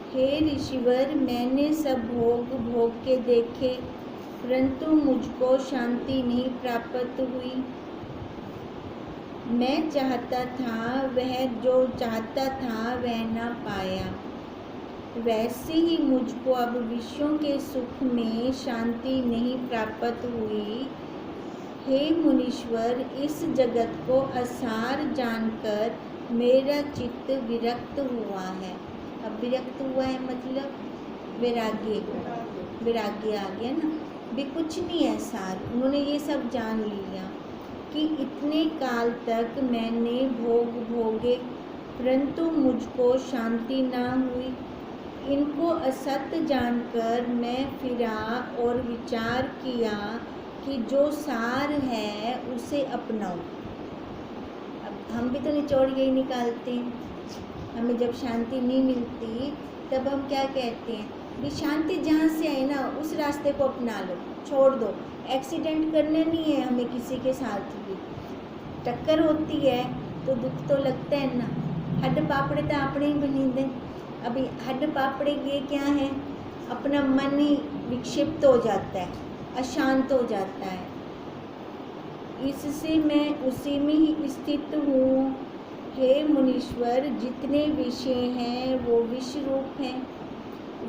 हे ऋषिवर, मैंने सब भोग भोग के देखे, परंतु मुझको शांति नहीं प्राप्त हुई। मैं चाहता था, वह जो चाहता था वह न पाया। वैसे ही मुझको अब विषयों के सुख में शांति नहीं प्राप्त हुई। हे मुनीश्वर, इस जगत को असार जानकर मेरा चित्त विरक्त हुआ है। अब विरक्त हुआ है मतलब वैराग्य आ गया ना। भी कुछ नहीं है सार, उन्होंने ये सब जान लिया कि इतने काल तक मैंने भोग भोगे, परंतु मुझको शांति ना हुई। इनको असत्य जानकर मैं फिरा और विचार किया कि जो सार है उसे अपनाऊं। अब हम भी तो निचोड़ यही निकालते हैं। हमें जब शांति नहीं मिलती तब हम क्या कहते हैं, भी शांति जहाँ से आए ना उस रास्ते को अपना लो, छोड़ दो। एक्सीडेंट करने नहीं है हमें किसी के साथ भी। टक्कर होती है तो दुख तो लगता है ना। हड्ड पापड़े तो आपने ही बनी दे। अभी हड्ड पापड़े ये क्या है, अपना मन ही विक्षिप्त हो जाता है, अशांत हो जाता है। इससे मैं उसी में ही स्थित हूँ। हे मुनीश्वर, जितने विषय हैं वो विष रूप हैं।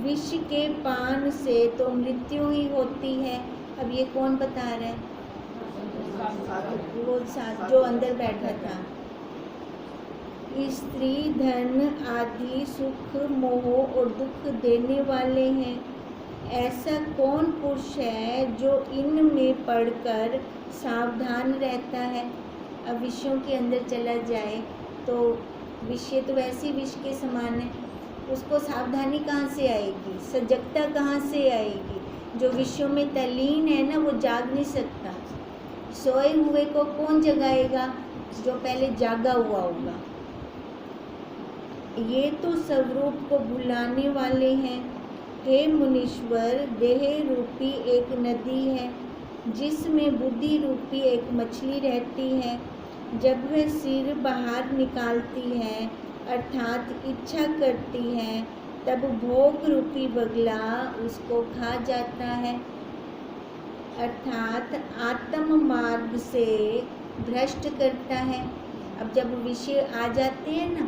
विष के पान से तो मृत्यु ही होती है। अब ये कौन बता रहा है? वो साथ जो अंदर बैठा था। स्त्री, धन आदि सुख, मोह और दुख देने वाले हैं। ऐसा कौन पुरुष है जो इनमें पढ़कर सावधान रहता है? अब विषयों के अंदर चला जाए तो विषय तो वैसे विष के समान है, उसको सावधानी कहाँ से आएगी, सजगता कहाँ से आएगी? जो विषयों में तल्लीन है ना वो जाग नहीं सकता। सोए हुए को कौन जगाएगा? जो पहले जागा हुआ होगा। ये तो स्वरूप को भुलाने वाले हैं। हे मुनीश्वर, देह रूपी एक नदी है जिसमें बुद्धि रूपी एक मछली रहती है। जब वह सिर बाहर निकालती है अर्थात इच्छा करती है, तब भोग रूपी बगला उसको खा जाता है, अर्थात आत्म मार्ग से भ्रष्ट करता है। अब जब विषय आ जाते हैं ना,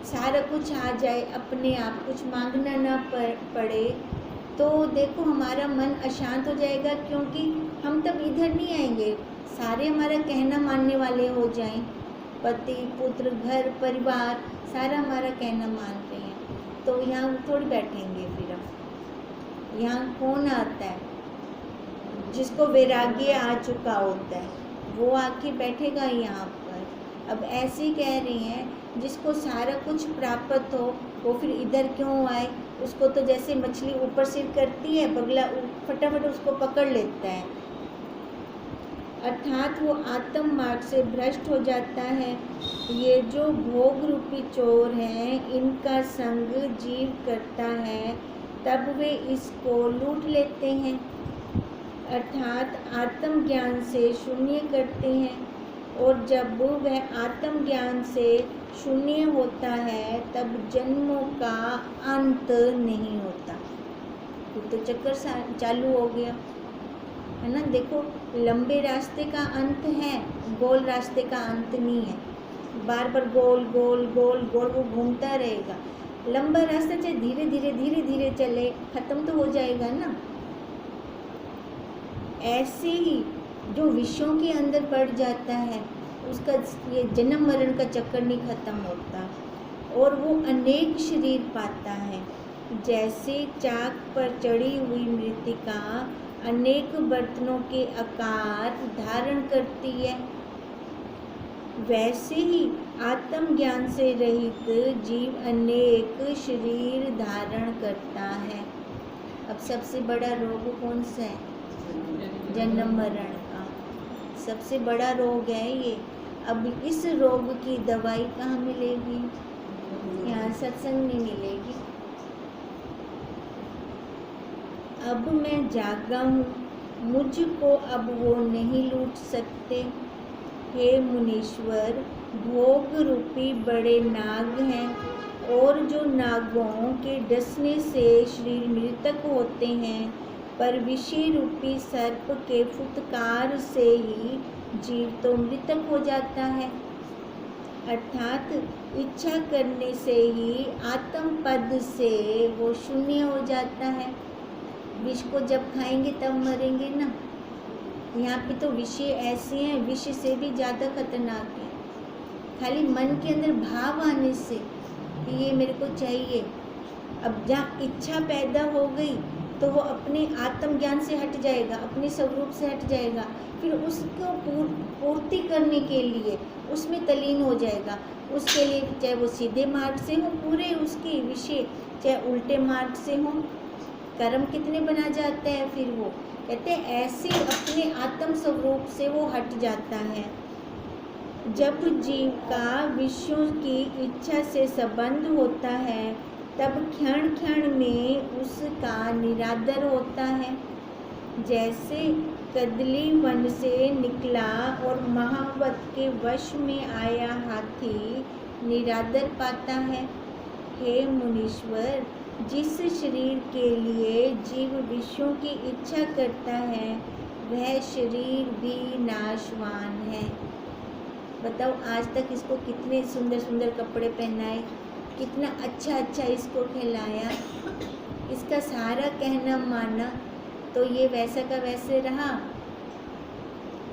सारा कुछ आ जाए, अपने आप कुछ मांगना ना पड़े, तो देखो हमारा मन अशांत हो जाएगा, क्योंकि हम तब इधर नहीं आएंगे। सारे हमारा कहना मानने वाले हो जाएं, पति पुत्र घर परिवार सारा हमारा कहना मान रहे हैं, तो यहाँ थोड़ी बैठेंगे। फिर हम यहाँ कौन आता है? जिसको वैराग्य आ चुका होता है वो आके बैठेगा यहाँ पर। अब ऐसे ही कह रही हैं, जिसको सारा कुछ प्राप्त हो वो फिर इधर क्यों आए? उसको तो जैसे मछली ऊपर सिर करती है, बगला फटाफट उसको पकड़ लेता है, अर्थात वो आत्म मार्ग से भ्रष्ट हो जाता है। ये जो भोग रूपी चोर हैं, इनका संग जीव करता है, तब वे इसको लूट लेते हैं, अर्थात आत्मज्ञान से शून्य करते हैं। और जब वह आत्मज्ञान से शून्य होता है तब जन्मों का अंत नहीं होता। तो चक्कर चालू हो गया है ना। देखो, लंबे रास्ते का अंत है, गोल रास्ते का अंत नहीं है। बार बार गोल गोल गोल गोल वो घूमता रहेगा। लंबा रास्ता चाहे धीरे धीरे चले, खत्म तो हो जाएगा ना। ऐसे ही जो विषयों के अंदर पड़ जाता है उसका ये जन्म मरण का चक्कर नहीं खत्म होता, और वो अनेक शरीर पाता है। जैसे चाक पर चढ़ी हुई मृत्तिका अनेक बर्तनों के आकार धारण करती है, वैसे ही आत्मज्ञान से रहित जीव अनेक शरीर धारण करता है। अब सबसे बड़ा रोग कौन सा है? जन्म मरण का सबसे बड़ा रोग है ये। अब इस रोग की दवाई कहाँ मिलेगी? यहाँ सत्संग में मिलेगी। अब मैं जागा हूँ, मुझको अब वो नहीं लूट सकते। हे मुनीश्वर, भोग रूपी बड़े नाग हैं और जो नागों के डसने से शरीर मृतक होते हैं, पर विषय रूपी सर्प के फुटकार से ही जीव तो मृतक हो जाता है। अर्थात इच्छा करने से ही आत्म पद से वो शून्य हो जाता है। विष को जब खाएंगे तब मरेंगे ना। यहाँ पे तो विषय ऐसे हैं, विष से भी ज़्यादा खतरनाक है। खाली मन के अंदर भाव आने से कि ये मेरे को चाहिए, अब जहाँ इच्छा पैदा हो गई तो वो अपने आत्मज्ञान से हट जाएगा, अपने स्वरूप से हट जाएगा, फिर उसको पूर्ति करने के लिए उसमें तलीन हो जाएगा। उसके लिए चाहे वो सीधे मार्ग से हो पूरे उसके विषय, चाहे उल्टे मार्ग से हो, कर्म कितने बना जाता है। फिर वो कहते हैं ऐसे अपने आत्म स्वरूप से वो हट जाता है। जब जीव का विषयों की इच्छा से संबंध होता है तब क्षण क्षण में उसका निरादर होता है। जैसे कदली वन से निकला और महावत के वश में आया हाथी निरादर पाता है। हे मुनीश्वर, जिस शरीर के लिए जीव विषयों की इच्छा करता है वह शरीर भी नाशवान है। बताओ आज तक इसको कितने सुंदर सुंदर कपड़े पहनाए, कितना अच्छा अच्छा इसको खिलाया, इसका सारा कहना माना, तो ये वैसा का वैसे रहा।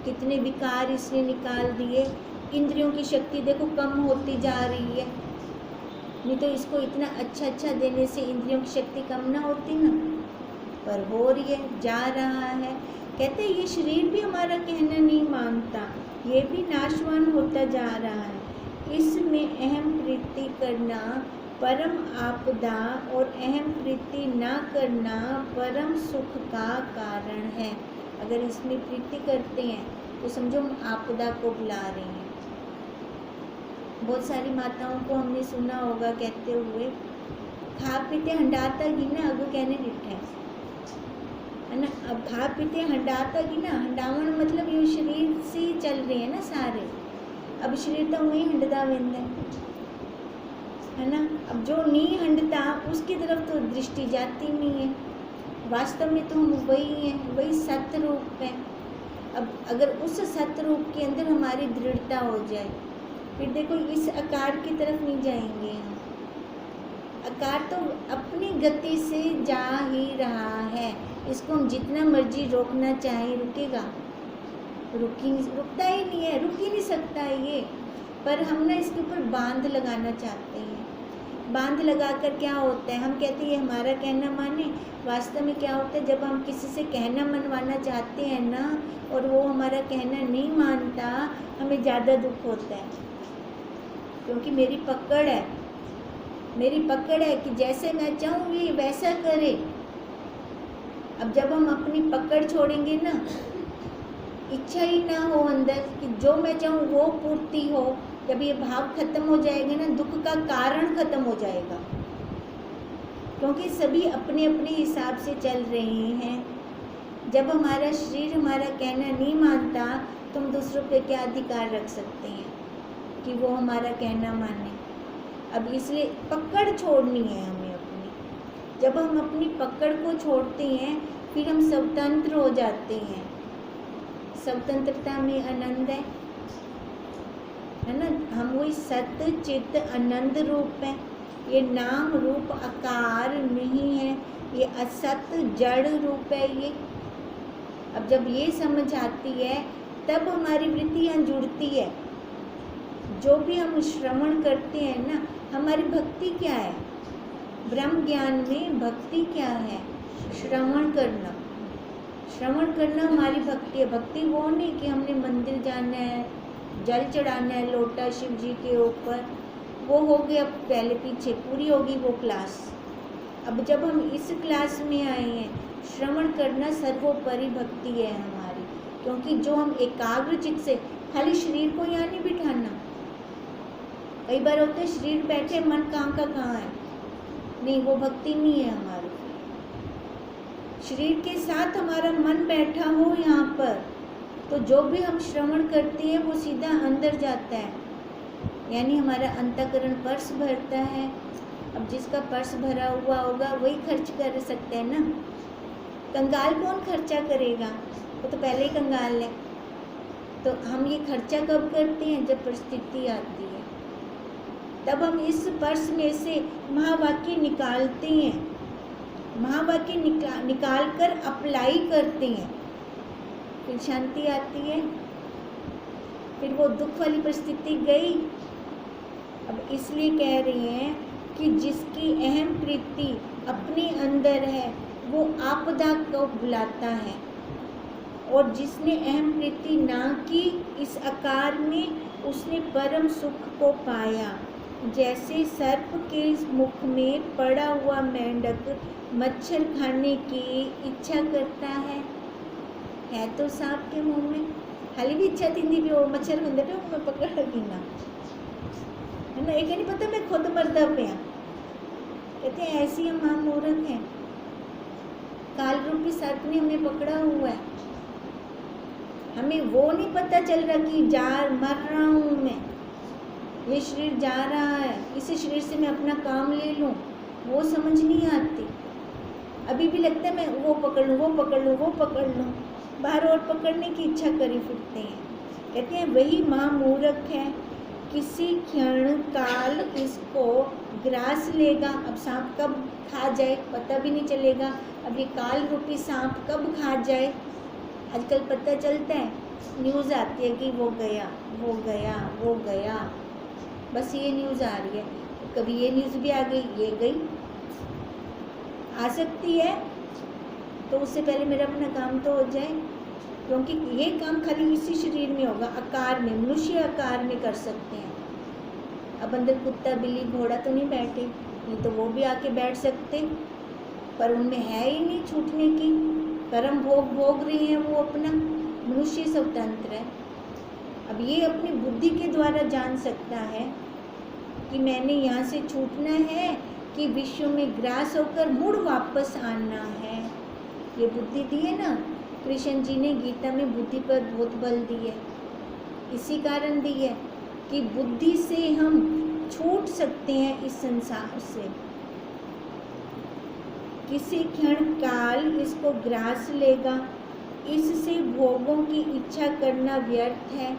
कितने विकार इसने निकाल दिए। इंद्रियों की शक्ति देखो कम होती जा रही है। नहीं तो इसको इतना अच्छा अच्छा देने से इंद्रियों की शक्ति कम ना होती ना, पर हो रही है, जा रहा है। कहते ये शरीर भी हमारा कहना नहीं मानता, ये भी नाशवान होता जा रहा है। इसमें अहम प्रीति करना परम आपदा और अहम प्रीति ना करना परम सुख का कारण है। अगर इसमें प्रीति करते हैं तो समझो हम आपदा को बुला रहे हैं। बहुत सारी माताओं को हमने सुना होगा कहते हुए, खा पीते हंडाता गिना अगो कहने डिठे है ना। अब खा पीते हंडाता गिना, हंडावन मतलब ये शरीर से ही चल रहे हैं ना सारे। अब शरीर तो वही हंडदा वेंदा है ना। अब जो नहीं हंडता उसकी तरफ तो दृष्टि जाती नहीं है। वास्तव में तो हम वही हैं, वही सत्य रूप है। अब अगर उस सत्य रूप के अंदर हमारी दृढ़ता हो जाए, फिर देखो इस आकार की तरफ नहीं जाएंगे हम। आकार तो अपनी गति से जा ही रहा है, इसको हम जितना मर्जी रोकना चाहें रुकेगा, रुकता ही नहीं है, रुक ही नहीं सकता है ये। पर हम ना इसके ऊपर बांध लगाना चाहते हैं। बांध लगाकर क्या होता है, हम कहते हैं ये हमारा कहना माने, वास्तव में क्या होता है जब हम किसी से कहना मनवाना चाहते हैं ना और वो हमारा कहना नहीं मानता, हमें ज़्यादा दुख होता है। क्योंकि मेरी पकड़ है कि जैसे मैं चाहूँ ये वैसा करे। अब जब हम अपनी पकड़ छोड़ेंगे ना, इच्छा ही ना हो अंदर कि जो मैं चाहूँ वो पूर्ति हो, जब ये भाव खत्म हो जाएगा ना, दुख का कारण खत्म हो जाएगा। क्योंकि सभी अपने अपने हिसाब से चल रहे हैं। जब हमारा शरीर हमारा कहना नहीं मानता तो हम दूसरों पे क्या अधिकार रख सकते हैं कि वो हमारा कहना माने। अब इसलिए पकड़ छोड़नी है हमें अपनी। जब हम अपनी पकड़ को छोड़ते हैं फिर हम स्वतंत्र हो जाते हैं। स्वतंत्रता में आनंद है ना। हम वही सत्य चित्त आनंद रूप है। ये नाम रूप आकार नहीं है, ये असत्य जड़ रूप है ये। अब जब ये समझ आती है तब हमारी वृत्तियाँ जुड़ती है। जो भी हम श्रवण करते हैं ना, हमारी भक्ति क्या है? ब्रह्म ज्ञान में भक्ति क्या है? श्रवण करना। श्रवण करना हमारी भक्ति है। भक्ति वो नहीं कि हमने मंदिर जाना है, जल चढ़ाना है लोटा शिव जी के ऊपर, वो हो गया पहले पीछे, पूरी होगी वो क्लास। अब जब हम इस क्लास में आए हैं, श्रवण करना सर्वोपरि भक्ति है हमारी। क्योंकि जो हम एकाग्र चित्त से, खाली शरीर को यहाँ नहीं बिठाना। कई बार होते शरीर बैठे मन कहाँ का कहाँ है, नहीं वो भक्ति नहीं है हमारी। शरीर के साथ हमारा मन बैठा हो यहाँ पर, तो जो भी हम श्रवण करते हैं वो सीधा अंदर जाता है। यानी हमारा अंतःकरण पर्श भरता है, अब जिसका पर्स भरा हुआ होगा वही खर्च कर सकते हैं ना। कंगाल कौन खर्चा करेगा, वो तो पहले ही कंगाल है। तो हम ये खर्चा कब करते हैं, जब परिस्थिति आती है, तब हम इस पर्स में से महावाक्य निकालते हैं, महावाक्य निकाल कर अप्लाई करते हैं, फिर शांति आती है, फिर वो दुख वाली परिस्थिति गई। अब इसलिए कह रही हैं कि जिसकी अहम प्रीति अपने अंदर है वो आपदा को बुलाता है, और जिसने अहम प्रीति ना की इस आकार में उसने परम सुख को पाया। जैसे सर्प के मुख में पड़ा हुआ मेंढक मच्छर खाने की इच्छा करता है तो सांप के मुंह में हाली भी इच्छा थी भी वो मच्छर होंगे पे मैं पकड़ लगी ना, है ना। एक नहीं पता मैं खुद मरदा पे, कहते हैं ऐसी हम महामूर्ख हैं, काल रूपी सर्प ने हमें पकड़ा हुआ है, हमें वो नहीं पता चल रहा कि मर रहा हूँ मैं, ये शरीर जा रहा है, इसी शरीर से मैं अपना काम ले लूँ, वो समझ नहीं आती। अभी भी लगता है मैं वो पकड़ लूँ, वो पकड़ लूँ, वो पकड़ लूँ, बाहर और पकड़ने की इच्छा करी फिरते हैं। कहते हैं वही महामूर्ख है, किसी क्षण काल इसको ग्रास लेगा। अब सांप कब खा जाए पता भी नहीं चलेगा, अब ये काल रूपी सांप कब खा जाए आजकल पता चलता है, न्यूज़ आती है कि वो गया, वो गया, वो गया, बस ये न्यूज़ आ रही है। कभी ये न्यूज़ भी आ गई, ये गई, आ सकती है, तो उससे पहले मेरा अपना काम तो हो जाए, क्योंकि ये काम खाली इसी शरीर में होगा, आकार में, मनुष्य आकार में कर सकते हैं। अब अंदर कुत्ता बिल्ली घोड़ा तो नहीं बैठे, नहीं तो वो भी आके बैठ सकते, पर उनमें है ही नहीं छूटने की, कर्म भोग रहे हैं वो अपना, मनुष्य स्वतंत्र है। अब ये अपनी बुद्धि के द्वारा जान सकता है कि मैंने यहाँ से छूटना है कि विश्व में ग्रास होकर मुड़ वापस आना है। ये बुद्धि दी है ना कृष्ण जी ने गीता में, बुद्धि पर बहुत बल दी है, इसी कारण दी है कि बुद्धि से हम छूट सकते हैं इस संसार से। किसी क्षण काल इसको ग्रास लेगा, इससे भोगों की इच्छा करना व्यर्थ है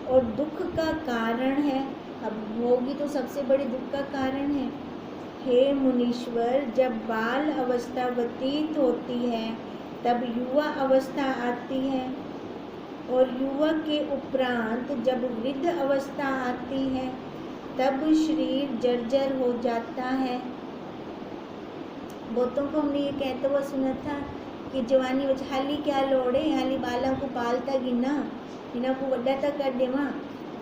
और दुख का कारण है। अब भोग ही तो सबसे बड़े दुख का कारण है। हे मुनीश्वर, जब बाल अवस्था व्यतीत होती है तब युवा अवस्था आती है, और युवा के उपरांत जब वृद्ध अवस्था आती है तब शरीर जर्जर हो जाता है। बहुतों को हमने ये कहते हुआ सुना था कि जवानी विच हाली क्या लोड़ है, हाली बालों को पालता गिना, इन्हों को वड्डा तक कर देवा,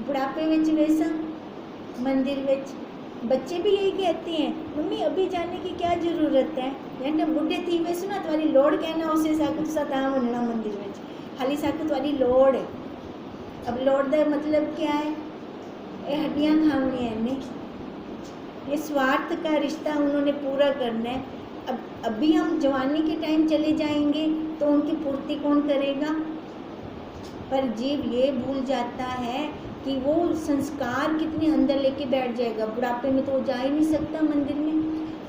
बुढ़ापे विच वैसा मंदिर विच। बच्चे भी यही कहते हैं, मम्मी अभी जाने की क्या ज़रूरत है, यानी बुढ़े थी वैसे ना तुम्हारी लोड़ कहना उसे साकु सता वनना मंदिर विच, हाली साकु तुम्हारी लोड़ है। अब लोड़ का मतलब क्या है, ये हड्डियाँ खावनी है ने, ये स्वार्थ का रिश्ता उन्होंने पूरा करना है। अब अभी हम जवानी के टाइम चले जाएंगे तो उनकी पूर्ति कौन करेगा। पर जीव ये भूल जाता है कि वो संस्कार कितने अंदर लेके बैठ जाएगा। बुढ़ापे में तो वो जा ही नहीं सकता मंदिर में।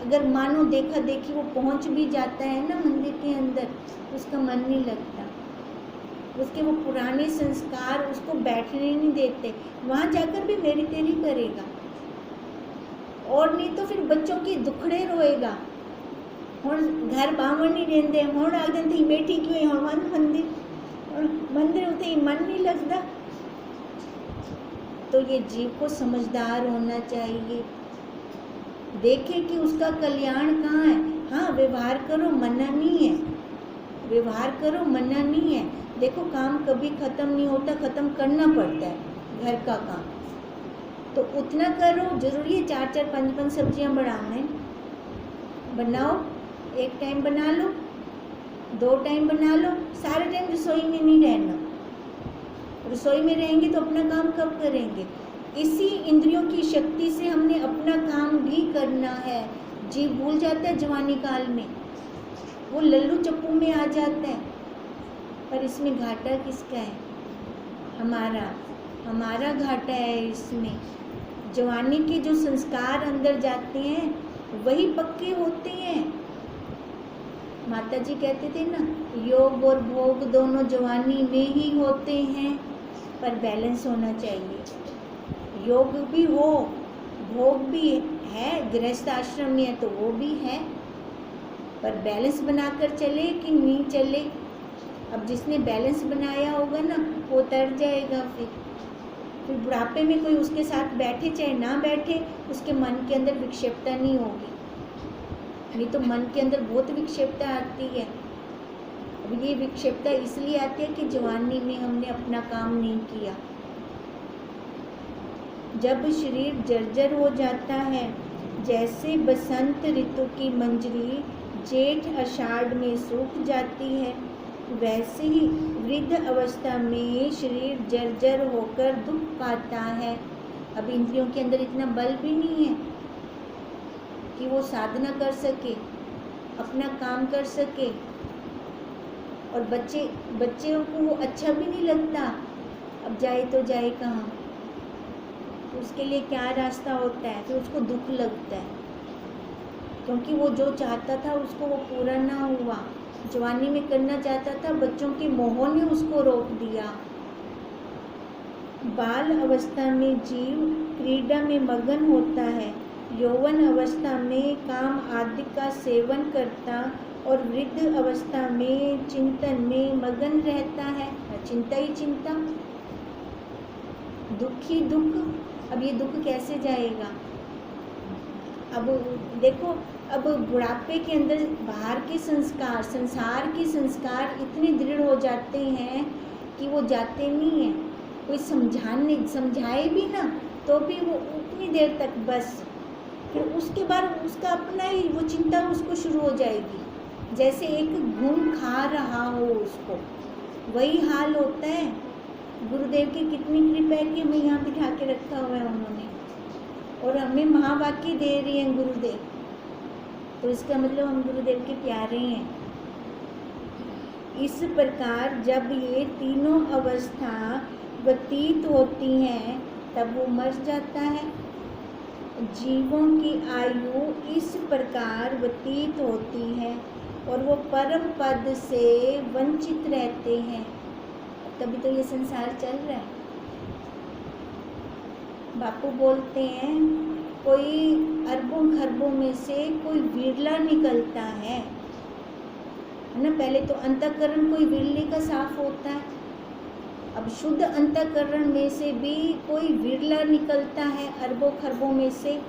अगर मानो देखा देखी वो पहुंच भी जाता है ना मंदिर के अंदर, उसका मन नहीं लगता, उसके वो पुराने संस्कार उसको बैठने नहीं देते, वहाँ जाकर भी मेरी तेरी करेगा। और नहीं तो फिर बच्चों की दुखड़े रोएगा, और घर बावण नहीं देंदे, और आख दिन थी बैठी क्यों है, और मंदिर और मंदिर होते ही मन नहीं लगता। तो ये जीव को समझदार होना चाहिए, देखे कि उसका कल्याण कहाँ है। हाँ, व्यवहार करो, मना नहीं है, व्यवहार करो, मना नहीं है। देखो काम कभी ख़त्म नहीं होता, ख़त्म करना पड़ता है घर का काम, तो उतना करो। जरूरी है 4-4 5-5 सब्जियां बनाओ, एक टाइम बना लो, 2 टाइम बना लो, सारे टाइम रसोई में नहीं रहना। रसोई में रहेंगे तो अपना काम कब करेंगे। इसी इंद्रियों की शक्ति से हमने अपना काम भी करना है। जीव भूल जाता है जवानी काल में, वो लल्लू चप्पू में आ जाता है, पर इसमें घाटा किसका है, हमारा घाटा है इसमें। जवानी के जो संस्कार अंदर जाते हैं वही पक्के होते हैं। माता जी कहते थे ना, योग और भोग दोनों जवानी में ही होते हैं, पर बैलेंस होना चाहिए। योग भी हो, भोग भी है, गृहस्थ आश्रम में है तो वो भी है, पर बैलेंस बनाकर चले कि नहीं चले। अब जिसने बैलेंस बनाया होगा ना, वो तर जाएगा। फिर बुढ़ापे में कोई उसके साथ बैठे चाहे ना बैठे, उसके मन के अंदर विक्षेपता नहीं होगी। नहीं तो मन के अंदर बहुत विक्षेपता आती है। अब ये विक्षेपता इसलिए आती है कि जवानी में हमने अपना काम नहीं किया। जब शरीर जर्जर हो जाता है, जैसे बसंत ऋतु की मंजरी जेठ आषाढ़ में सूख जाती है, वैसे ही वृद्ध अवस्था में शरीर जर्जर होकर दुख पाता है। अब इंद्रियों के अंदर इतना बल भी नहीं है कि वो साधना कर सके, अपना काम कर सके। और बच्चों को वो अच्छा भी नहीं लगता। अब जाए तो जाए कहाँ, उसके लिए क्या रास्ता होता है, फिर उसको दुख लगता है, क्योंकि वो जो चाहता था उसको वो पूरा ना हुआ। जवानी में करना चाहता था, बच्चों के मोह ने उसको रोक दिया। बाल अवस्था में जीव क्रीड़ा में मगन होता है, यौवन अवस्था में काम आदि का सेवन करता और वृद्ध अवस्था में चिंतन में मगन रहता है। चिंता ही चिंता, दुख ही दुख। अब ये दुख कैसे जाएगा? अब देखो, अब बुढ़ापे के अंदर बाहर के संस्कार, संसार के संस्कार इतने दृढ़ हो जाते हैं कि वो जाते नहीं हैं। कोई समझाए भी ना तो भी वो उतनी देर तक बस, फिर उसके बाद उसका अपना ही वो चिंता उसको शुरू हो जाएगी। जैसे एक घुन खा रहा हो उसको, वही हाल होता है। गुरुदेव की कितनी कृपा है कि हमें यहाँ बिठा के रखा हुआ है उन्होंने, और हमें महावाक्य दे रही हैं गुरुदेव, तो इसका मतलब हम गुरुदेव के प्यारे हैं। इस प्रकार जब ये तीनों अवस्था व्यतीत होती हैं, तब वो मर जाता है। जीवों की आयु इस प्रकार व्यतीत होती है और वो परम पद से वंचित रहते हैं। तभी तो ये संसार चल रहा है। बापू बोलते हैं, कोई अरबों खरबों में से कोई विरला निकलता है ना। पहले तो अंतःकरण कोई विरले का साफ होता है, अब शुद्ध अंतःकरण में से भी कोई विरला निकलता है अरबों खरबों में से,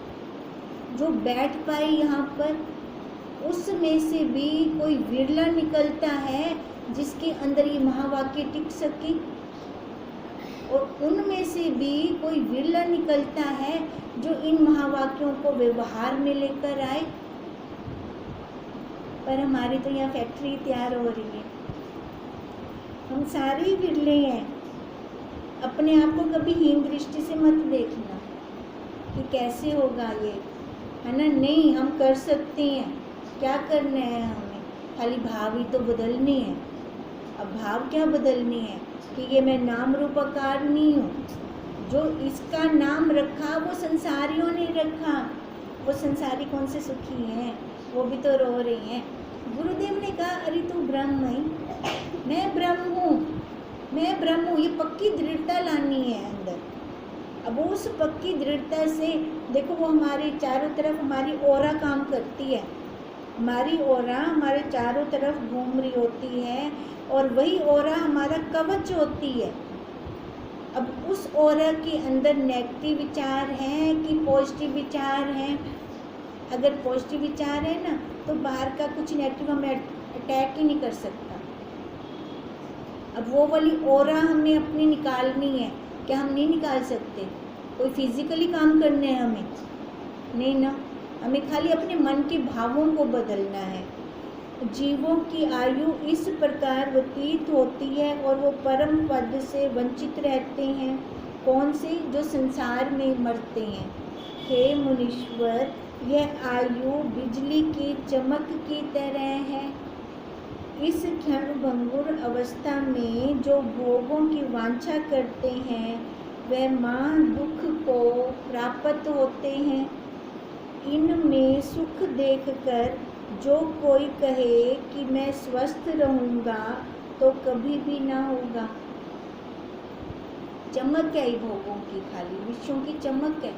जो बैठ पाए यहाँ पर। उसमें से भी कोई विरला निकलता है जिसके अंदर ये महावाक्य टिक सके, और उनमें से भी कोई विरला निकलता है जो इन महावाक्यों को व्यवहार में लेकर आए। पर हमारी तो यहाँ फैक्ट्री तैयार हो रही है, हम सारे ही विरले हैं। अपने आप को कभी हीन दृष्टि से मत देखना कि कैसे होगा ये, है ना। नहीं, हम कर सकते हैं। क्या करना है हमें? खाली भाव ही तो बदलने हैं। अब भाव क्या बदलनी है कि ये मैं नाम रूपाकार नहीं हूँ। जो इसका नाम रखा वो संसारियों ने रखा। वो संसारी कौन से सुखी हैं, वो भी तो रो रही हैं। गुरुदेव ने कहा, अरे तू ब्रह्म है, मैं ब्रह्म हूँ, मैं ब्रह्म हूँ। ये पक्की दृढ़ता लानी है अंदर। अब उस पक्की दृढ़ता से देखो, वो हमारे चारों तरफ हमारी ओरा काम करती है। हमारी ओरा हमारे चारों तरफ घूम रही होती है, और वही ओरा हमारा कवच होती है। अब उस ओरा के अंदर नेगेटिव विचार हैं कि पॉजिटिव विचार हैं। अगर पॉजिटिव विचार है ना, तो बाहर का कुछ नेगेटिव हमें अटैक ही नहीं कर सकता। अब वो वाली ओरा हमें अपनी निकालनी है। क्या हम नहीं निकाल सकते? कोई फिजिकली काम करने हैं हमें? नहीं ना, हमें खाली अपने मन के भावों को बदलना है। जीवों की आयु इस प्रकार व्यतीत होती है और वो परम पद से वंचित रहते हैं। कौन से? जो संसार में मरते हैं। हे मुनीश्वर, यह आयु बिजली की चमक की तरह है। इस क्षण भंगुर अवस्था में जो भोगों की वांछा करते हैं, वह महा दुख को प्राप्त होते हैं। इनमें सुख देखकर जो कोई कहे कि मैं स्वस्थ रहूँगा तो कभी भी ना होगा। चमक है भोगों की, खाली विषयों की चमक है।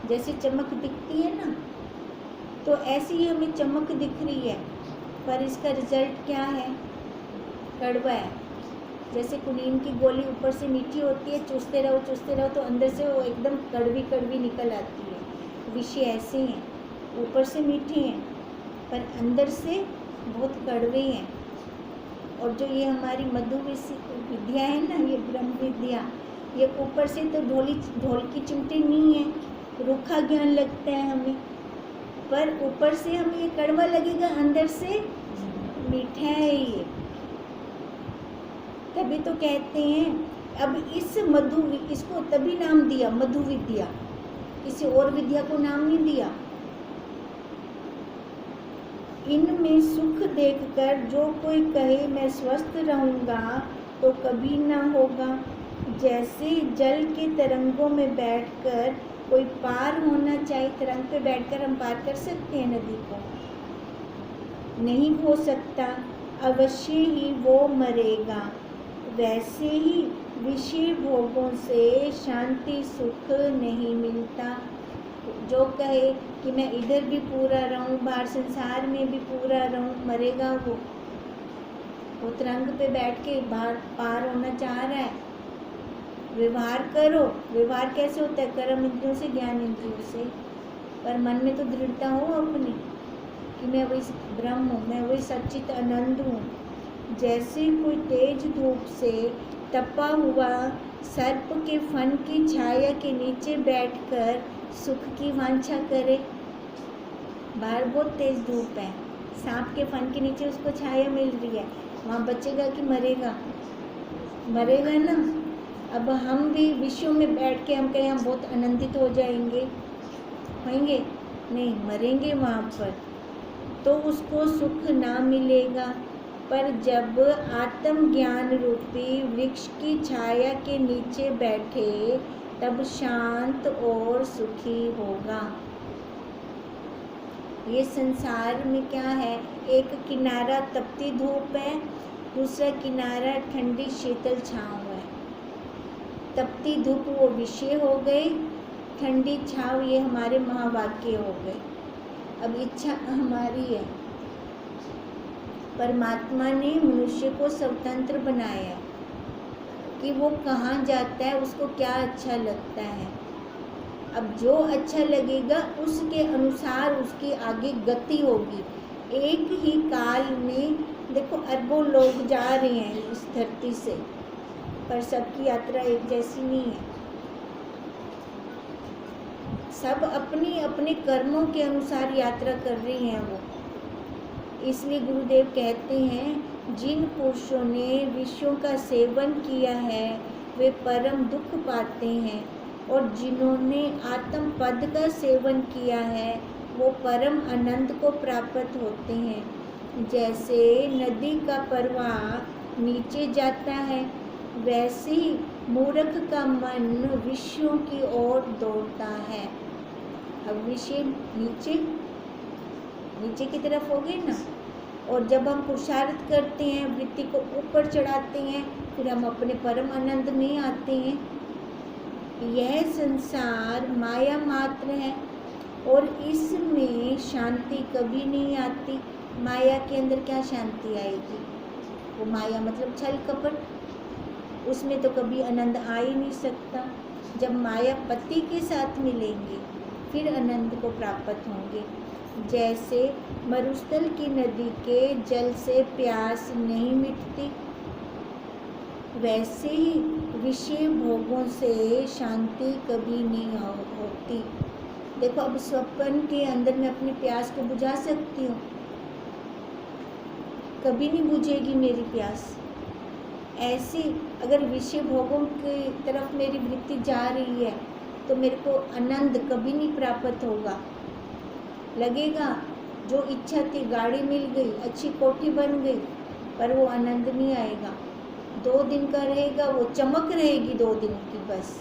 जैसे चमक दिखती है ना, तो ऐसी ही हमें चमक दिख रही है, पर इसका रिजल्ट क्या है? कड़वा है। जैसे कुनीन की गोली ऊपर से मीठी होती है, चूसते रहो तो अंदर से वो एकदम कड़वी कड़वी निकल आती है। विषय ऐसे हैं, ऊपर से मीठे हैं पर अंदर से बहुत कड़वे हैं। और जो ये हमारी मधु विद्या है ना, ये ब्रह्म विद्या, ये ऊपर से तो ढोल की चिमटी नहीं है, रूखा ज्ञान लगता है हमें, पर ऊपर से हमें ये कड़वा लगेगा, अंदर से मीठा है ये। तभी तो कहते हैं, अब इसको तभी नाम दिया मधु विद्या, किसी और विद्या को नाम नहीं दिया। इनमें सुख देखकर जो कोई कहे मैं स्वस्थ रहूँगा तो कभी ना होगा। जैसे जल के तरंगों में बैठकर कोई पार होना चाहे, तरंग पे बैठकर हम पार कर सकते हैं नदी को? नहीं हो सकता, अवश्य ही वो मरेगा। वैसे ही विषय भोगों से शांति सुख नहीं मिलता। जो कहे कि मैं इधर भी पूरा रहूं, बाहर संसार में भी पूरा रहूं, मरेगा वो तरंग पे बैठ के बाहर पार होना चाह रहा है। व्यवहार करो, व्यवहार कैसे होता है? कर्म इंद्रियों से, ज्ञान इंद्रियों से, पर मन में तो दृढ़ता हो अपनी कि मैं वही ब्रह्म हूँ, मैं वही सच्चित आनंद हूँ। जैसे कोई तेज धूप से तपा हुआ सर्प के फन की छाया के नीचे बैठकर सुख की वांछा करे। बाहर बहुत तेज धूप है, सांप के फन के नीचे उसको छाया मिल रही है, वहाँ बचेगा कि मरेगा? मरेगा ना। अब हम भी विषयों में बैठ के हम कहें हम बहुत आनंदित हो जाएंगे, होंगे? नहीं, मरेंगे वहाँ पर, तो उसको सुख ना मिलेगा। पर जब आत्मज्ञान रूपी वृक्ष की छाया के नीचे बैठे तब शांत और सुखी होगा। ये संसार में क्या है? एक किनारा तपती धूप है, दूसरा किनारा ठंडी शीतल छाँव है। तपती धूप वो विषय हो गई, ठंडी छाँव ये हमारे महावाक्य हो गए। अब इच्छा हमारी है। परमात्मा ने मनुष्य को स्वतंत्र बनाया है कि वो कहाँ जाता है, उसको क्या अच्छा लगता है। अब जो अच्छा लगेगा उसके अनुसार उसकी आगे गति होगी। एक ही काल में देखो अरबों लोग जा रहे हैं इस धरती से, पर सबकी यात्रा एक जैसी नहीं है। सब अपनी अपने कर्मों के अनुसार यात्रा कर रही हैं वो। इसलिए गुरुदेव कहते हैं, जिन पुरुषों ने विषयों का सेवन किया है वे परम दुख पाते हैं, और जिन्होंने आत्म पद का सेवन किया है वो परम आनंद को प्राप्त होते हैं। जैसे नदी का प्रवाह नीचे जाता है, वैसे ही मूर्ख का मन विषयों की ओर दौड़ता है। अब विषय नीचे की तरफ हो गए ना, और जब हम पुरुषार्थ करते हैं, वृत्ति को ऊपर चढ़ाते हैं, फिर हम अपने परम आनंद में आते हैं। यह संसार माया मात्र है और इसमें शांति कभी नहीं आती। माया के अंदर क्या शांति आएगी? वो माया मतलब छल कपट, उसमें तो कभी आनंद आ ही नहीं सकता। जब माया पति के साथ मिलेंगे फिर आनंद को प्राप्त होंगे। जैसे मरुस्थल की नदी के जल से प्यास नहीं मिटती, वैसे ही विषय भोगों से शांति कभी नहीं होती। देखो अब स्वप्न के अंदर मैं अपनी प्यास को बुझा सकती हूँ, कभी नहीं बुझेगी मेरी प्यास। ऐसी अगर विषय भोगों की तरफ मेरी वृत्ति जा रही है तो मेरे को आनंद कभी नहीं प्राप्त होगा। लगेगा जो इच्छा थी, गाड़ी मिल गई, अच्छी कोठी बन गई, पर वो आनंद नहीं आएगा। 2 दिन का रहेगा, वो चमक रहेगी 2 दिन की बस।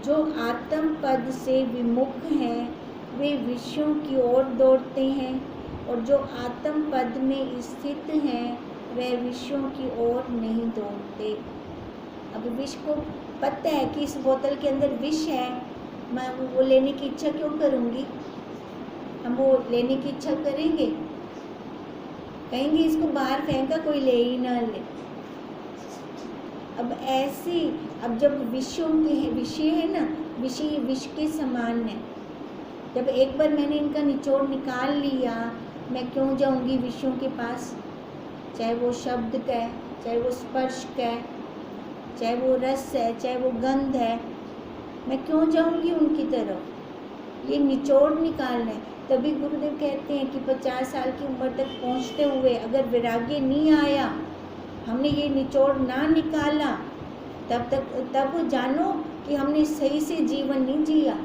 जो आत्म पद से विमुख हैं वे विषयों की ओर दौड़ते हैं, और जो आत्म पद में स्थित हैं वह विषयों की ओर नहीं दौड़ते। अब विष को पता है कि इस बोतल के अंदर विष है, मैं वो लेने की इच्छा क्यों करूँगी? हम वो लेने की इच्छा करेंगे? कहेंगे इसको बाहर फेंका, कोई ले ही ना ले। अब ऐसे, अब जब विषयों के विषय है ना, विषय विष के समान है। जब एक बार मैंने इनका निचोड़ निकाल लिया, मैं क्यों जाऊंगी विषयों के पास? चाहे वो शब्द का है, चाहे वो स्पर्श का है, चाहे वो रस है, चाहे वो गंध है, मैं क्यों जाऊंगी उनकी तरफ? ये निचोड़ निकालना है। तभी गुरुदेव कहते हैं कि 50 साल की उम्र तक पहुंचते हुए अगर वैराग्य नहीं आया, हमने ये निचोड़ ना निकाला, तब जानो कि हमने सही से जीवन नहीं जिया।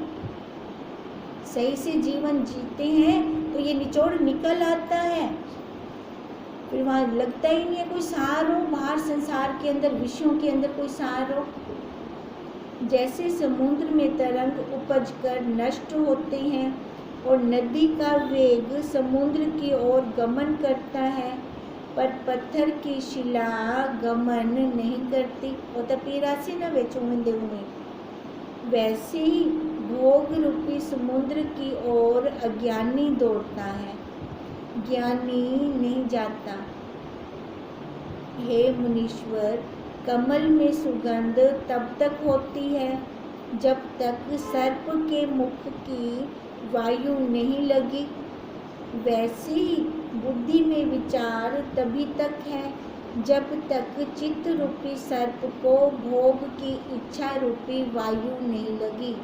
सही से जीवन जीते हैं तो ये निचोड़ निकल आता है, फिर वहाँ लगता ही नहीं है कोई सार हो बाहर संसार के अंदर, विषयों के अंदर कोई सार हो। जैसे समुद्र में तरंग उपज कर नष्ट होते हैं और नदी का वेग समुद्र की ओर गमन करता है, पर पत्थर की शिला गमन नहीं करती। वो तो पीरा से न बेचूंगे हुए, वैसे ही भोग रूपी समुद्र की ओर अज्ञानी दौड़ता है, ज्ञानी नहीं जाता। हे मुनीश्वर, कमल में सुगंध तब तक होती है जब तक सर्प के मुख की वायु नहीं लगी, वैसे ही बुद्धि में विचार तभी तक है जब तक चित्त रूपी सर्प को भोग की इच्छा रूपी वायु नहीं लगी।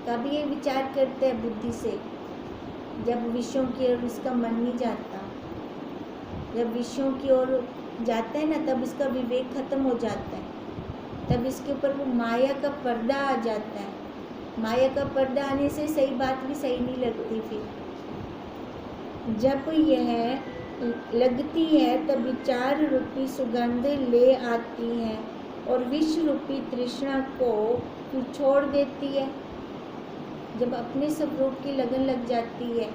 कभी ये विचार करते हैं बुद्धि से, जब विषयों की ओर इसका मन नहीं जाता, जब विषयों की ओर जाता है ना, तब इसका विवेक खत्म हो जाता है, तब इसके ऊपर वो माया का पर्दा आ जाता है। माया का पर्दा आने से सही बात भी सही नहीं लगती। फिर जब यह लगती है तब विचार रूपी सुगंध ले आती है और विष रूपी तृष्णा को फिर छोड़ देती है। जब अपने स्वरूप की लगन लग जाती है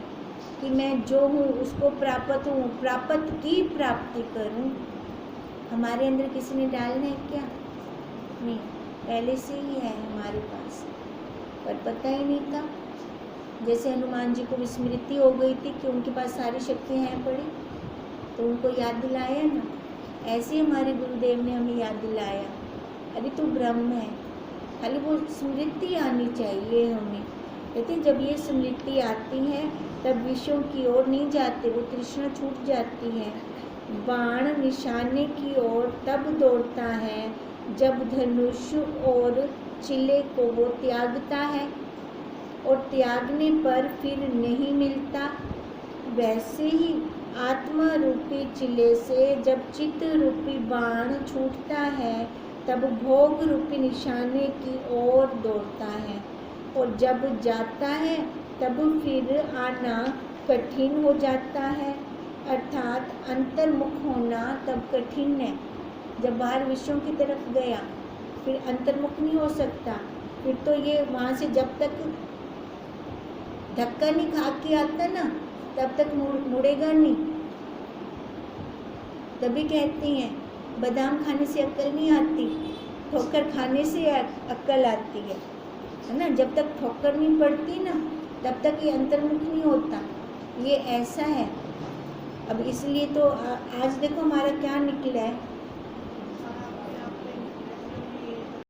कि मैं जो हूँ उसको प्राप्त हूँ, प्राप्त की प्राप्ति करूँ, हमारे अंदर किसी ने डालना है क्या? नहीं, पहले से ही है हमारे पास, पर पता ही नहीं था। जैसे हनुमान जी को विस्मृति हो गई थी कि उनके पास सारी शक्तियाँ हैं पड़ी, तो उनको याद दिलाया ना। ऐसे हमारे गुरुदेव ने हमें याद दिलाया, अरे तू ब्रह्म है, खाली वो स्मृति आनी चाहिए हमें। कहते जब ये स्मृति आती है तब विषयों की ओर नहीं जाते, वो तृष्णा छूट जाती है। बाण निशाने की ओर तब दौड़ता है जब धनुष और चिले को वो त्यागता है, और त्यागने पर फिर नहीं मिलता। वैसे ही आत्मा रूपी चिले से जब चित्त रूपी बाण छूटता है तब भोग रूपी निशाने की ओर दौड़ता है, और जब जाता है तब फिर आना कठिन हो जाता है। अर्थात अंतर्मुख होना तब कठिन है। जब बाहर विषयों की तरफ गया फिर अंतर्मुख नहीं हो सकता, फिर तो ये वहाँ से जब तक धक्का नहीं खा के आता ना तब तक मुड़ेगा नहीं। तभी कहते हैं बादाम खाने से अक्ल नहीं आती, ठोकर खाने से अक्ल आती है ना। जब तक ठोकर नहीं पड़ती ना तब तक ये अंतर्मुख नहीं होता, ये ऐसा है। अब इसलिए तो आज देखो हमारा क्या निकला है,